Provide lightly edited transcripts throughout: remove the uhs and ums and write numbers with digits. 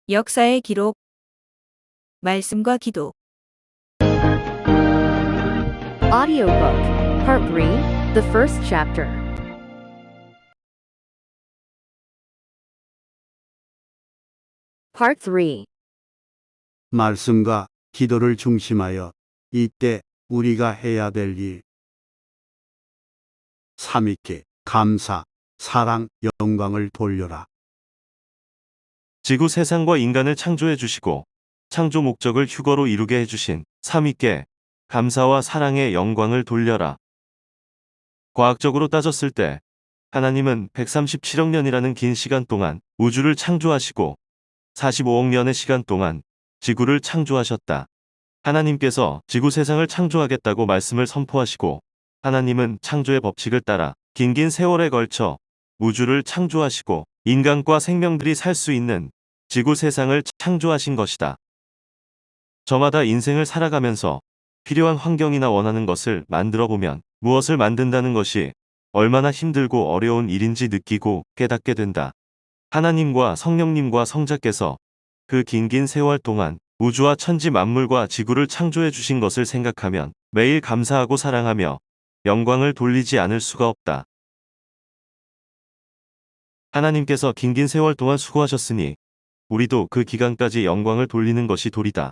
역사의 기록, 말씀과 기도. Audiobook, Part 3, The First Chapter. Part 3. 말씀과 기도를 중심하여 이때 우리가 해야 될 일. 삼위께 감사, 사랑, 영광을 돌려라. 지구 세상과 인간을 창조해 주시고 창조 목적을 휴거로 이루게 해주신 삼위께 감사와 사랑의 영광을 돌려라. 과학적으로 따졌을 때 하나님은 137억 년이라는 긴 시간 동안 우주를 창조하시고 45억 년의 시간 동안 지구를 창조하셨다. 하나님께서 지구 세상을 창조하겠다고 말씀을 선포하시고 하나님은 창조의 법칙을 따라 긴 세월에 걸쳐 우주를 창조하시고 인간과 생명들이 살 수 있는 지구 세상을 창조하신 것이다. 저마다 인생을 살아가면서 필요한 환경이나 원하는 것을 만들어 보면 무엇을 만든다는 것이 얼마나 힘들고 어려운 일인지 느끼고 깨닫게 된다. 하나님과 성령님과 성자께서 그 긴 세월 동안 우주와 천지 만물과 지구를 창조해 주신 것을 생각하면 매일 감사하고 사랑하며 영광을 돌리지 않을 수가 없다. 하나님께서 긴 세월 동안 수고하셨으니 우리도 그 기간까지 영광을 돌리는 것이 도리다.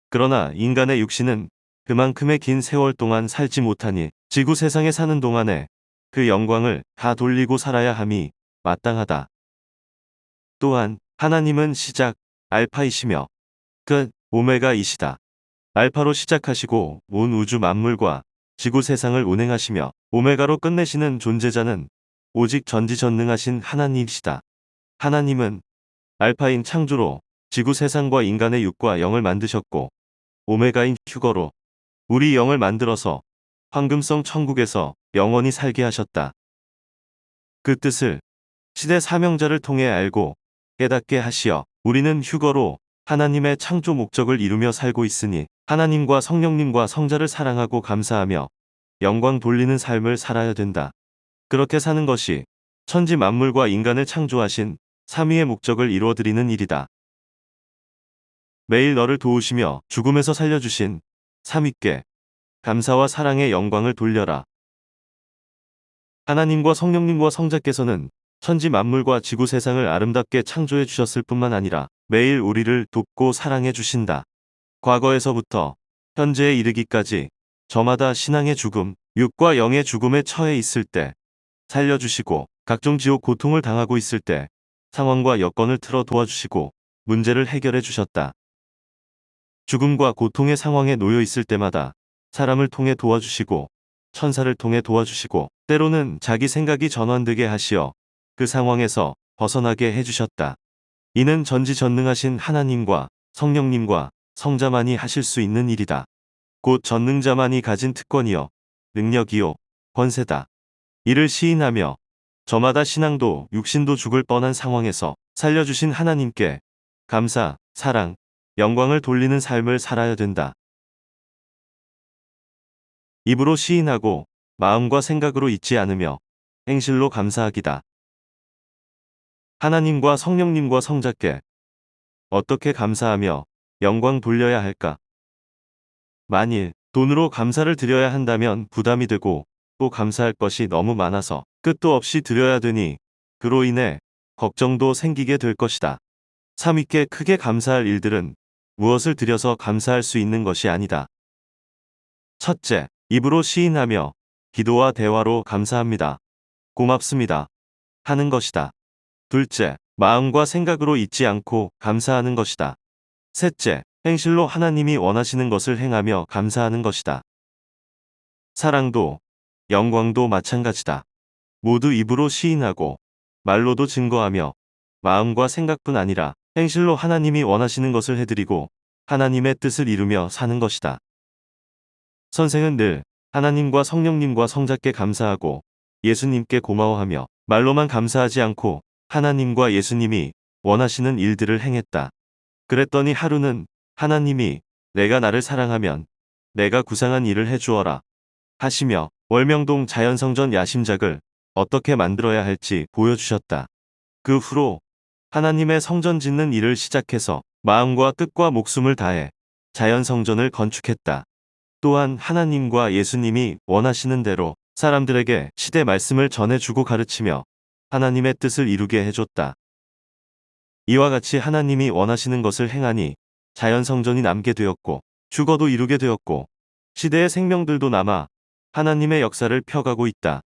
그러나 인간의 육신은 그만큼의 긴 세월 동안 살지 못하니 지구 세상에 사는 동안에 그 영광을 다 돌리고 살아야 함이 마땅하다. 또한 하나님은 시작, 알파이시며 끝, 오메가이시다. 알파로 시작하시고 온 우주 만물과 지구 세상을 운행하시며 오메가로 끝내시는 존재자는 오직 전지전능하신 하나님이시다. 하나님은 알파인 창조로 지구 세상과 인간의 육과 영을 만드셨고 오메가인 휴거로 우리 영을 만들어서 황금성 천국에서 영원히 살게 하셨다. 그 뜻을 시대 사명자를 통해 알고 깨닫게 하시어 우리는 휴거로 하나님의 창조 목적을 이루며 살고 있으니 하나님과 성령님과 성자를 사랑하고 감사하며 영광 돌리는 삶을 살아야 된다. 그렇게 사는 것이 천지 만물과 인간을 창조하신 삼위의 목적을 이루어드리는 일이다. 매일 너를 도우시며 죽음에서 살려주신 삼위께 감사와 사랑의 영광을 돌려라. 하나님과 성령님과 성자께서는 천지 만물과 지구 세상을 아름답게 창조해 주셨을 뿐만 아니라 매일 우리를 돕고 사랑해 주신다. 과거에서부터 현재에 이르기까지 저마다 신앙의 죽음, 육과 영의 죽음에 처해 있을 때 살려주시고 각종 지옥 고통을 당하고 있을 때 상황과 여건을 틀어 도와주시고 문제를 해결해 주셨다. 죽음과 고통의 상황에 놓여 있을 때마다 사람을 통해 도와주시고 천사를 통해 도와주시고 때로는 자기 생각이 전환되게 하시어 그 상황에서 벗어나게 해주셨다. 이는 전지전능하신 하나님과 성령님과 성자만이 하실 수 있는 일이다. 곧 전능자만이 가진 특권이요 능력이요 권세다. 이를 시인하며 저마다 신앙도 육신도 죽을 뻔한 상황에서 살려주신 하나님께 감사, 사랑, 영광을 돌리는 삶을 살아야 된다. 입으로 시인하고 마음과 생각으로 잊지 않으며 행실로 감사하기다. 하나님과 성령님과 성자께 어떻게 감사하며 영광 돌려야 할까? 만일 돈으로 감사를 드려야 한다면 부담이 되고 또 감사할 것이 너무 많아서 끝도 없이 드려야 되니 그로 인해 걱정도 생기게 될 것이다. 삼위께 크게 감사할 일들은 무엇을 드려서 감사할 수 있는 것이 아니다. 첫째, 입으로 시인하며 기도와 대화로 감사합니다. 고맙습니다. 하는 것이다. 둘째, 마음과 생각으로 잊지 않고 감사하는 것이다. 셋째, 행실로 하나님이 원하시는 것을 행하며 감사하는 것이다. 사랑도 영광도 마찬가지다. 모두 입으로 시인하고 말로도 증거하며 마음과 생각뿐 아니라 행실로 하나님이 원하시는 것을 해드리고 하나님의 뜻을 이루며 사는 것이다. 선생은 늘 하나님과 성령님과 성자께 감사하고 예수님께 고마워하며 말로만 감사하지 않고 하나님과 예수님이 원하시는 일들을 행했다. 그랬더니 하루는 하나님이 내가 나를 사랑하면 내가 구상한 일을 해주어라 하시며 월명동 자연성전 야심작을 어떻게 만들어야 할지 보여주셨다. 그 후로 하나님의 성전 짓는 일을 시작해서 마음과 뜻과 목숨을 다해 자연 성전을 건축했다. 또한 하나님과 예수님이 원하시는 대로 사람들에게 시대 말씀을 전해주고 가르치며 하나님의 뜻을 이루게 해줬다. 이와 같이 하나님이 원하시는 것을 행하니 자연 성전이 남게 되었고 죽어도 이루게 되었고 시대의 생명들도 남아 하나님의 역사를 펴가고 있다.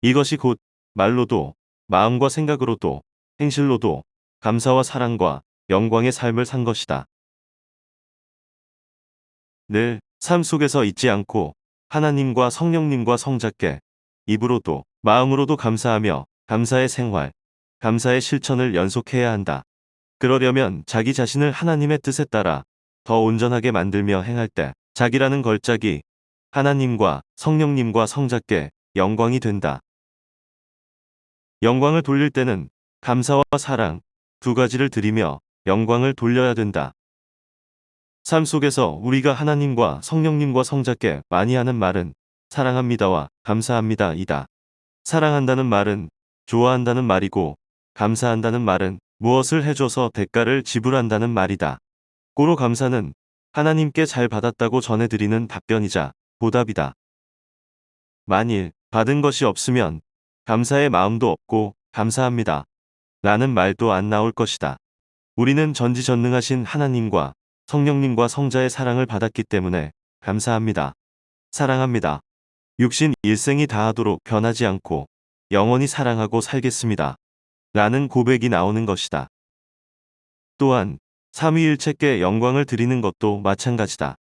이것이 곧 말로도 마음과 생각으로도 행실로도 감사와 사랑과 영광의 삶을 산 것이다. 늘 삶 속에서 잊지 않고 하나님과 성령님과 성자께 입으로도 마음으로도 감사하며 감사의 생활, 감사의 실천을 연속해야 한다. 그러려면 자기 자신을 하나님의 뜻에 따라 더 온전하게 만들며 행할 때 자기라는 걸작이 하나님과 성령님과 성자께 영광이 된다. 영광을 돌릴 때는 감사와 사랑 두 가지를 드리며 영광을 돌려야 된다. 삶 속에서 우리가 하나님과 성령님과 성자께 많이 하는 말은 사랑합니다와 감사합니다이다. 사랑한다는 말은 좋아한다는 말이고 감사한다는 말은 무엇을 해줘서 대가를 지불한다는 말이다. 고로 감사는 하나님께 잘 받았다고 전해드리는 답변이자 보답이다. 만일 받은 것이 없으면 감사의 마음도 없고 감사합니다 라는 말도 안 나올 것이다. 우리는 전지전능하신 하나님과 성령님과 성자의 사랑을 받았기 때문에 감사합니다. 사랑합니다. 육신 일생이 다하도록 변하지 않고 영원히 사랑하고 살겠습니다. 라는 고백이 나오는 것이다. 또한 삼위일체께 영광을 드리는 것도 마찬가지다.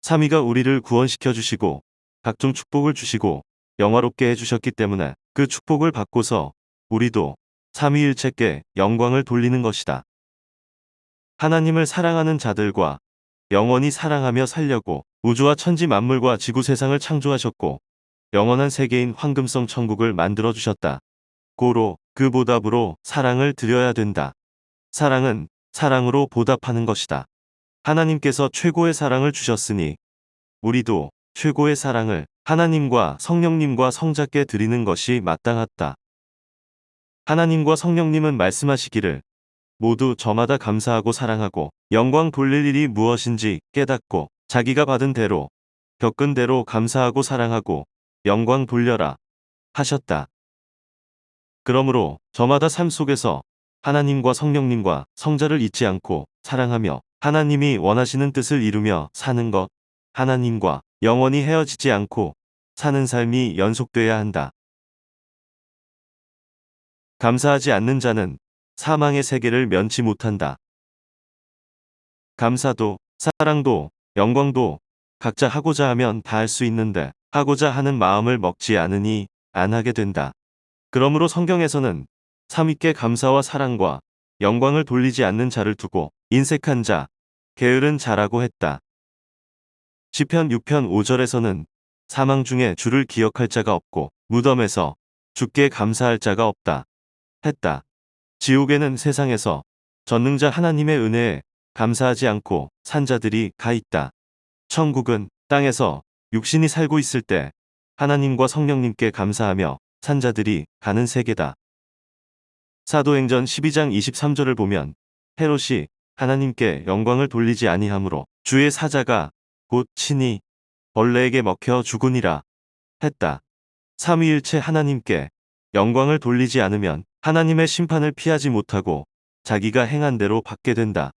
삼위가 우리를 구원시켜 주시고 각종 축복을 주시고 영화롭게 해주셨기 때문에 그 축복을 받고서 우리도 삼위일체께 영광을 돌리는 것이다. 하나님을 사랑하는 자들과 영원히 사랑하며 살려고 우주와 천지 만물과 지구 세상을 창조하셨고 영원한 세계인 황금성 천국을 만들어 주셨다. 고로 그 보답으로 사랑을 드려야 된다. 사랑은 사랑으로 보답하는 것이다. 하나님께서 최고의 사랑을 주셨으니 우리도 최고의 사랑을 하나님과 성령님과 성자께 드리는 것이 마땅하다. 하나님과 성령님은 말씀하시기를 모두 저마다 감사하고 사랑하고 영광 돌릴 일이 무엇인지 깨닫고 자기가 받은 대로 겪은 대로 감사하고 사랑하고 영광 돌려라 하셨다. 그러므로 저마다 삶 속에서 하나님과 성령님과 성자를 잊지 않고 사랑하며 하나님이 원하시는 뜻을 이루며 사는 것, 하나님과 영원히 헤어지지 않고 사는 삶이 연속돼야 한다. 감사하지 않는 자는 사망의 세계를 면치 못한다. 감사도, 사랑도, 영광도 각자 하고자 하면 다 할 수 있는데 하고자 하는 마음을 먹지 않으니 안 하게 된다. 그러므로 성경에서는 삼위께 감사와 사랑과 영광을 돌리지 않는 자를 두고 인색한 자, 게으른 자라고 했다. 시편 6편 5절에서는 사망 중에 주를 기억할 자가 없고 무덤에서 주께 감사할 자가 없다 했다. 지옥에는 세상에서 전능자 하나님의 은혜에 감사하지 않고 산 자들이 가 있다. 천국은 땅에서 육신이 살고 있을 때 하나님과 성령님께 감사하며 산 자들이 가는 세계다. 사도행전 12장 23절을 보면 헤롯이 하나님께 영광을 돌리지 아니하므로 주의 사자가 곧 친히 벌레에게 먹혀 죽으니라 했다. 삼위일체 하나님께 영광을 돌리지 않으면 하나님의 심판을 피하지 못하고 자기가 행한 대로 받게 된다.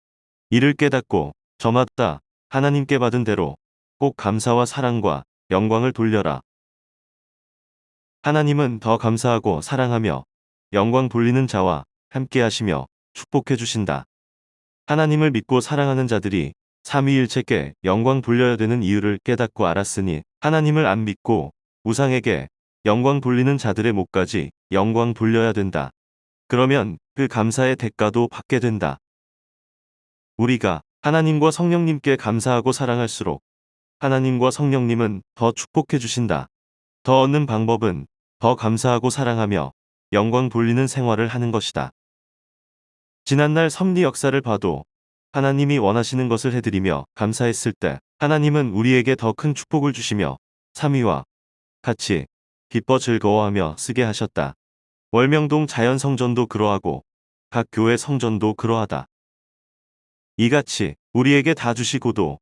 이를 깨닫고 저마다 하나님께 받은 대로 꼭 감사와 사랑과 영광을 돌려라. 하나님은 더 감사하고 사랑하며 영광 돌리는 자와 함께 하시며 축복해 주신다. 하나님을 믿고 사랑하는 자들이 삼위일체께 영광 돌려야 되는 이유를 깨닫고 알았으니 하나님을 안 믿고 우상에게 영광 돌리는 자들의 목까지 영광 돌려야 된다. 그러면 그 감사의 대가도 받게 된다. 우리가 하나님과 성령님께 감사하고 사랑할수록 하나님과 성령님은 더 축복해 주신다. 더 얻는 방법은 더 감사하고 사랑하며 영광 돌리는 생활을 하는 것이다. 지난날 섭리 역사를 봐도 하나님이 원하시는 것을 해드리며 감사했을 때 하나님은 우리에게 더 큰 축복을 주시며 삼위와 같이 기뻐 즐거워하며 쓰게 하셨다. 월명동 자연성전도 그러하고 각 교회 성전도 그러하다. 이같이 우리에게 다 주시고도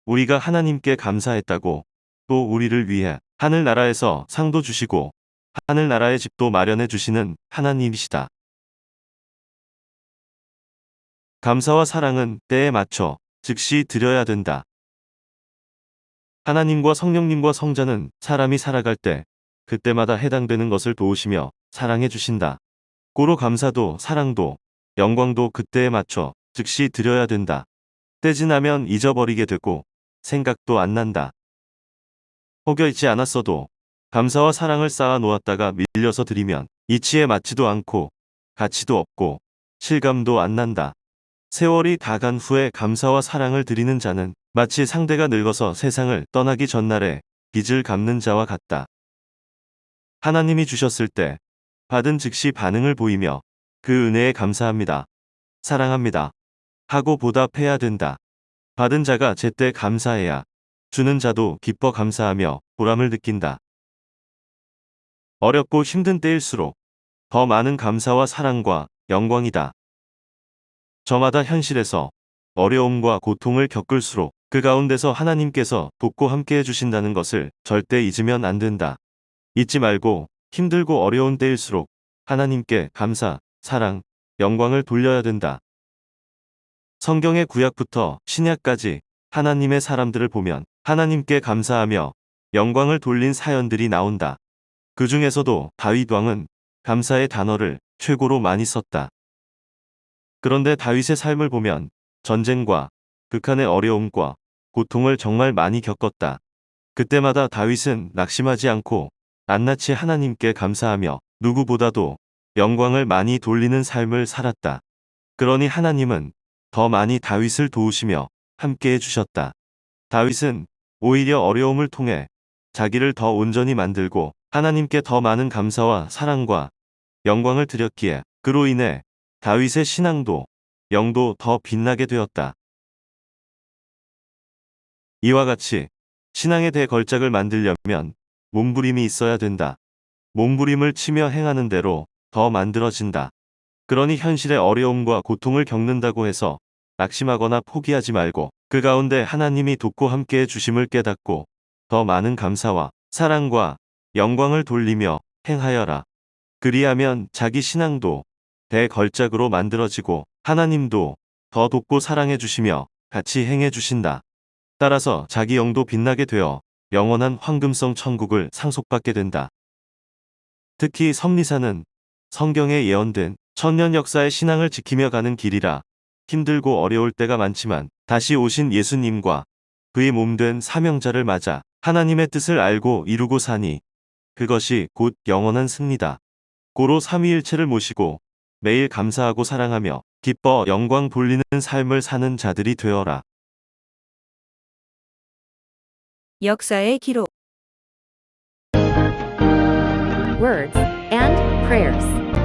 우리가 하나님께 감사했다고 또 우리를 위해 하늘나라에서 상도 주시고 하늘나라의 집도 마련해 주시는 하나님이시다. 감사와 사랑은 때에 맞춰 즉시 드려야 된다. 하나님과 성령님과 성자는 사람이 살아갈 때 그때마다 해당되는 것을 도우시며 사랑해 주신다. 고로 감사도 사랑도 영광도 그때에 맞춰 즉시 드려야 된다. 때 지나면 잊어버리게 되고 생각도 안 난다. 혹여 있지 않았어도 감사와 사랑을 쌓아 놓았다가 밀려서 드리면 이치에 맞지도 않고 가치도 없고 실감도 안 난다. 세월이 다 간 후에 감사와 사랑을 드리는 자는 마치 상대가 늙어서 세상을 떠나기 전날에 빚을 갚는 자와 같다. 하나님이 주셨을 때 받은 즉시 반응을 보이며 그 은혜에 감사합니다. 사랑합니다. 하고 보답해야 된다. 받은 자가 제때 감사해야 주는 자도 기뻐 감사하며 보람을 느낀다. 어렵고 힘든 때일수록 더 많은 감사와 사랑과 영광이다. 저마다 현실에서 어려움과 고통을 겪을수록 그 가운데서 하나님께서 돕고 함께 해주신다는 것을 절대 잊으면 안 된다. 잊지 말고 힘들고 어려운 때일수록 하나님께 감사, 사랑, 영광을 돌려야 된다. 성경의 구약부터 신약까지 하나님의 사람들을 보면 하나님께 감사하며 영광을 돌린 사연들이 나온다. 그 중에서도 다윗 왕은 감사의 단어를 최고로 많이 썼다. 그런데 다윗의 삶을 보면 전쟁과 극한의 어려움과 고통을 정말 많이 겪었다. 그때마다 다윗은 낙심하지 않고 낱낱이 하나님께 감사하며 누구보다도 영광을 많이 돌리는 삶을 살았다. 그러니 하나님은 더 많이 다윗을 도우시며 함께 해주셨다. 다윗은 오히려 어려움을 통해 자기를 더 온전히 만들고 하나님께 더 많은 감사와 사랑과 영광을 드렸기에 그로 인해 다윗의 신앙도 영도 더 빛나게 되었다. 이와 같이 신앙의 대걸작을 만들려면 몸부림이 있어야 된다. 몸부림을 치며 행하는 대로 더 만들어진다. 그러니 현실의 어려움과 고통을 겪는다고 해서 낙심하거나 포기하지 말고 그 가운데 하나님이 돕고 함께 해주심을 깨닫고 더 많은 감사와 사랑과 영광을 돌리며 행하여라. 그리하면 자기 신앙도 대걸작으로 만들어지고 하나님도 더 돕고 사랑해 주시며 같이 행해 주신다. 따라서 자기 영도 빛나게 되어 영원한 황금성 천국을 상속받게 된다. 특히 섭리사는 성경에 예언된 천년 역사의 신앙을 지키며 가는 길이라 힘들고 어려울 때가 많지만 다시 오신 예수님과 그의 몸된 사명자를 맞아 하나님의 뜻을 알고 이루고 사니 그것이 곧 영원한 승리다. 고로 삼위일체를 모시고 매일 감사하고 사랑하며 기뻐 영광 돌리는 삶을 사는 자들이 되어라. 역사의 기록 Words and prayers.